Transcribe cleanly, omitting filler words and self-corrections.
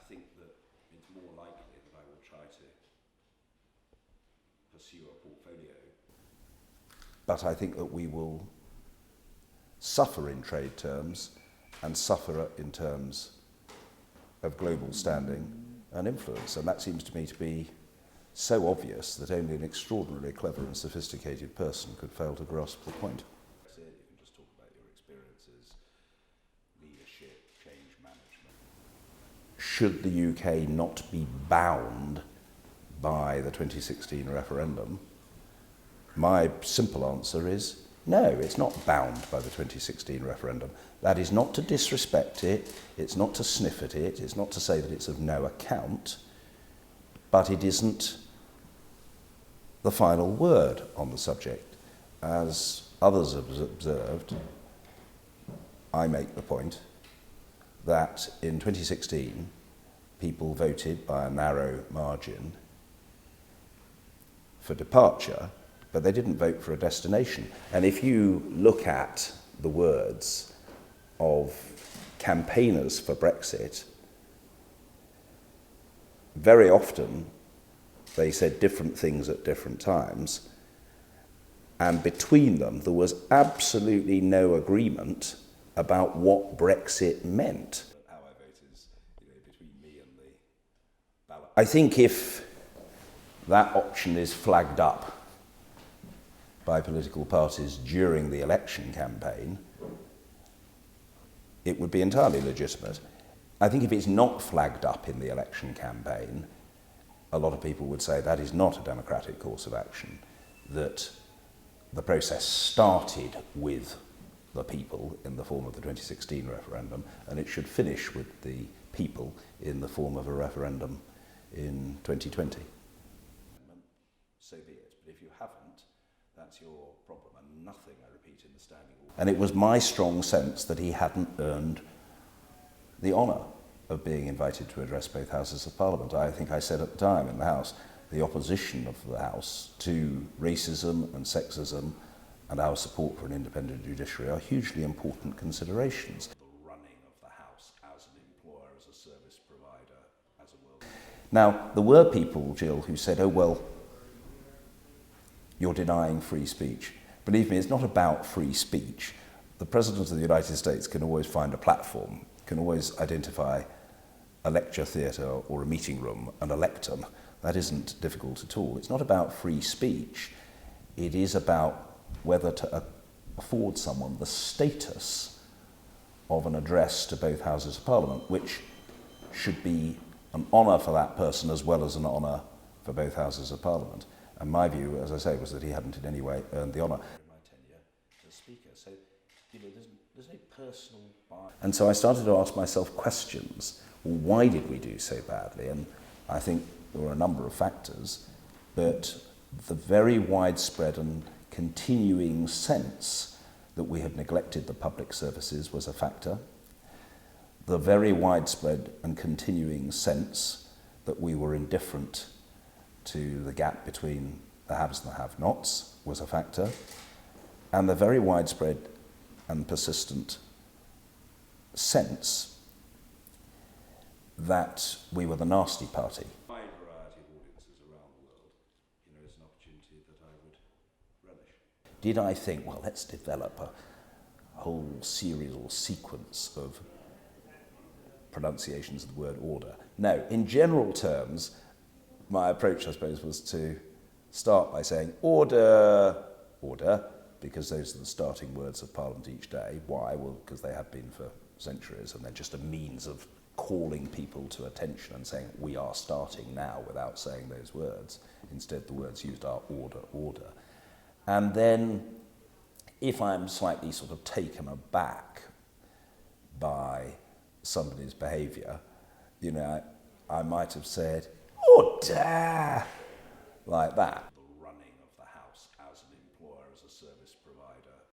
think that it's more likely that I will try to pursue a portfolio. But I think that we will suffer in trade terms and suffer in terms of global standing and influence. And that seems to me to be so obvious that only an extraordinarily clever and sophisticated person could fail to grasp the point. You can just talk about your experiences, leadership, change management. Should the UK not be bound by the 2016 referendum? My simple answer is no, it's not bound by the 2016 referendum. That is not to disrespect it, it's not to sniff at it, it's not to say that it's of no account, but it isn't the final word on the subject. As others have observed, I make the point that in 2016 people voted by a narrow margin for departure, but they didn't vote for a destination. And if you look at the words of campaigners for Brexit, very often they said different things at different times, and between them there was absolutely no agreement about what Brexit meant. How I vote is between me and the ballot. I think if that option is flagged up by political parties during the election campaign, it would be entirely legitimate. I think if it's not flagged up in the election campaign, a lot of people would say that is not a democratic course of action, that the process started with the people in the form of the 2016 referendum, and it should finish with the people in the form of a referendum in 2020. So be it. But if you haven't, that's your problem, and nothing, I repeat, in the standing order. And it was my strong sense that he hadn't earned the honour of being invited to address both houses of Parliament. I think I said at the time in the House, the opposition of the House to racism and sexism and our support for an independent judiciary are hugely important considerations. The running of the House as an employer, as a service provider, as a world. Now, there were people, Jill, who said, oh, well, you're denying free speech. Believe me, it's not about free speech. The President of the United States can always find a platform, can always identify a lecture theatre or a meeting room and a lectern. That isn't difficult at all. It's not about free speech. It is about whether to afford someone the status of an address to both houses of Parliament, which should be an honour for that person as well as an honour for both houses of Parliament. And my view, as I say, was that he hadn't in any way earned the honour. In my tenure as Speaker, so there's no personal bias. And so I started to ask myself questions. Well, why did we do so badly? And I think there were a number of factors, but the very widespread and continuing sense that we had neglected the public services was a factor. The very widespread and continuing sense that we were indifferent to the gap between the haves and the have-nots was a factor, and the very widespread and persistent sense that we were the nasty party. A wide variety of audiences around the world, is an opportunity that I would relish. Did I think, well, let's develop a whole series or sequence of pronunciations of the word order? No, in general terms, my approach, I suppose, was to start by saying order, order, because those are the starting words of Parliament each day. Why? Well, because they have been for centuries, and they're just a means of calling people to attention and saying, we are starting now, without saying those words. Instead, the words used are order, order. And then, if I'm slightly sort of taken aback by somebody's behaviour, I might have said, order, like that.